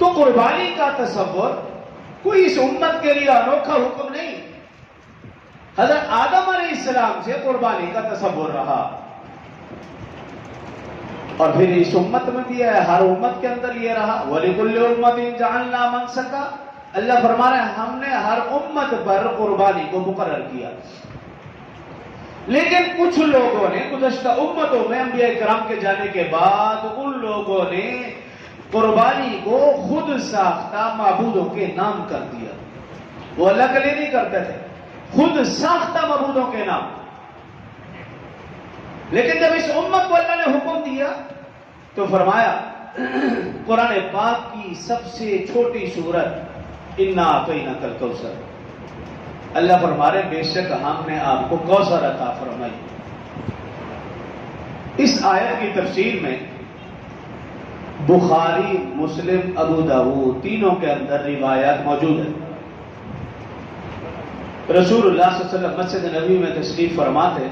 تو قربانی کا تصور کوئی اس امت کے لیے انوکھا حکم نہیں. حضرت آدم علیہ السلام سے قربانی کا تصور رہا، اور پھر اس امت میں بھی ہے، ہر امت کے اندر یہ رہا. وَلِكُلِّ أُمَّةٍ جَعَلْنَا مَنسَكًا. اللہ فرما رہے ہیں ہم نے ہر امت پر قربانی کو مقرر کیا. لیکن کچھ لوگوں نے گزشتہ امتوں میں انبیاء کرام کے جانے کے بعد ان لوگوں نے قربانی کو خود ساختہ معبودوں کے نام کر دیا. وہ اللہ کے لیے نہیں کرتے تھے، خود ساختہ معبودوں کے نام. لیکن جب اس امت کو اللہ نے حکم دیا تو فرمایا قرآن پاک کی سب سے چھوٹی سورت اِنَّا أَعْطَيْنَاكَ الْكَوْثَرَ، اللہ فرما رہے بے شک ہم نے آپ کو کوثر عطا فرمائی. اس آیت کی تفسیر میں بخاری، مسلم، ابو داؤد تینوں کے اندر روایات موجود ہیں. رسول اللہ صلی اللہ علیہ وسلم مسجد نبوی میں تشریف فرما تھے.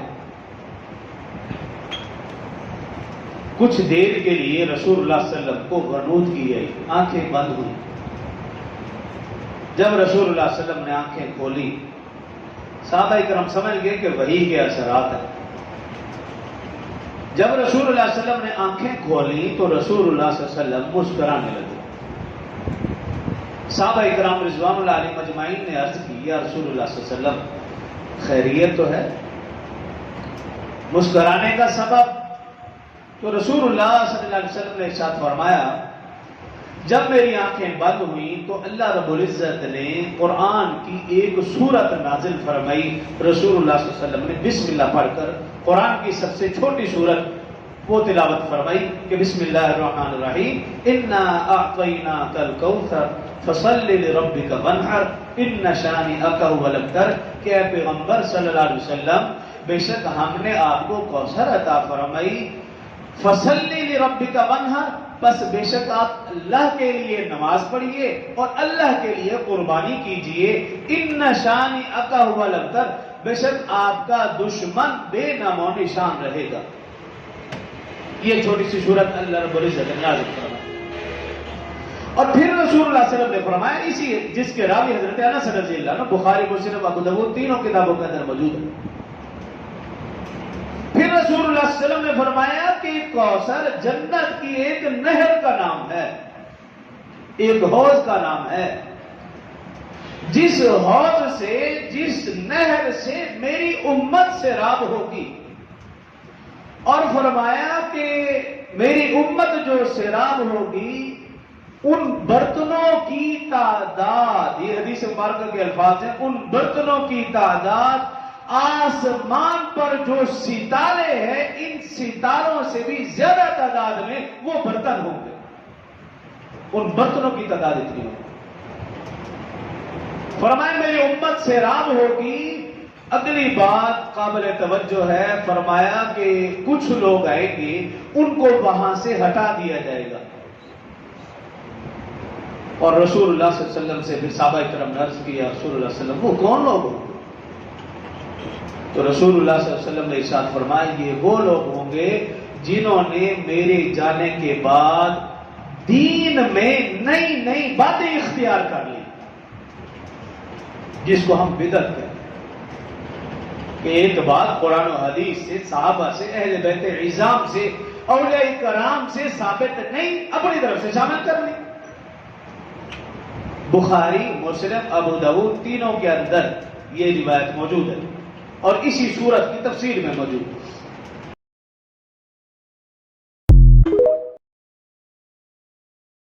کچھ دیر کے لیے رسول اللہ صلی اللہ علیہ وسلم کو غنود کی گئی، آنکھیں بند ہوئی. جب رسول اللہ صلی اللہ علیہ وسلم نے آنکھیں کھولی، صحابہ کرام سمجھ گئے کہ وحی کے اثرات ہیں. جب رسول اللہ صلی اللہ علیہ وسلم نے آنکھیں کھولی تو رسول اللہ صلی اللہ علیہ وسلم مسکرانے لگے. صحابہ کرام رضوان اللہ علیہم اجمعین نے عرض کی یا رسول اللہ صلی اللہ علیہ وسلم خیریت تو ہے؟ مسکرانے کا سبب؟ تو رسول اللہ صلی اللہ علیہ وسلم نے ارشاد فرمایا جب میری آنکھیں بند ہوئیں تو اللہ رب العزت نے قرآن کی ایک سورت نازل فرمائی. رسول اللہ صلی اللہ علیہ وسلم نے بسم اللہ پڑھ کر قرآن کی سب سے چھوٹی سورت وہ تلاوت فرمائی کہ بسم اللہ الرحمن الرحیم اِنَّا أَعْطَيْنَاكَ الْكَوْثَرَ فَصَلِّ لِرَبِّكَ وَانْحَرْ إِنَّ شَانِئَكَ هُوَ الْأَبْتَرُ. کہ اے پیغمبر صلی اللہ علیہ وسلم بے شک ہم نے آپ کو کوثر عطا فرمائی. فَصَلِّ لِرَبِّكَ وَانْحَرْ، بس بے شک آپ اللہ کے لیے نماز پڑھیے اور اللہ کے لیے قربانی کیجئے. اِنَّ شَانِئَكَ هُوَ الْأَبْتَرُ، بے شک آپ کا دشمن بے نام و نشان رہے گا. یہ چھوٹی سی سورت اللہ رب العزت نے نازل فرمائی. اور پھر رسول اللہ صلی اللہ علیہ وسلم نے فرمایا اسی جس کے راوی حضرت انس رضی اللہ عنہ بخاری، مسلم، ابو داؤد تینوں کتابوں کے اندر موجود ہے. پھر رسول اللہ صلی اللہ علیہ وسلم نے فرمایا کہ کوثر جنت کی ایک نہر کا نام ہے، ایک حوض کا نام ہے. جس حوض سے، جس نہر سے میری امت سے راب ہوگی. اور فرمایا کہ میری امت جو سیراب ہوگی ان برتنوں کی تعداد، یہ حدیث مبارکہ کے الفاظ ہیں، ان برتنوں کی تعداد آسمان پر جو ستارے ہیں ان ستاروں سے بھی زیادہ تعداد میں وہ برتن ہوں گے. ان برتنوں کی تعداد اتنی ہوگی. فرمایا میری امت سیراب ہوگی. اگلی بات قابل توجہ ہے، فرمایا کہ کچھ لوگ آئیں گے ان کو وہاں سے ہٹا دیا جائے گا. اور رسول اللہ صلی اللہ علیہ وسلم سے پھر صحابہ کرام نے عرض کیا رسول اللہ صلی اللہ علیہ وسلم وہ کون لوگ ہوں گے؟ تو رسول اللہ صلی اللہ علیہ وسلم نے ارشاد فرمایا یہ وہ لوگ ہوں گے جنہوں نے میرے جانے کے بعد دین میں نئی نئی باتیں اختیار کر لی، جس کو ہم بدعت کہتے ہیں. کہ ایک بات قرآن و حدیث سے، صحابہ سے، اہل بیت عظام سے، اولیاء کرام سے ثابت نہیں، اپنی طرف سے شامل کر لی. بخاری، مسلم، ابو داؤد تینوں کے اندر یہ روایت موجود ہے اور اسی سورت کی تفسیر میں موجود ہے.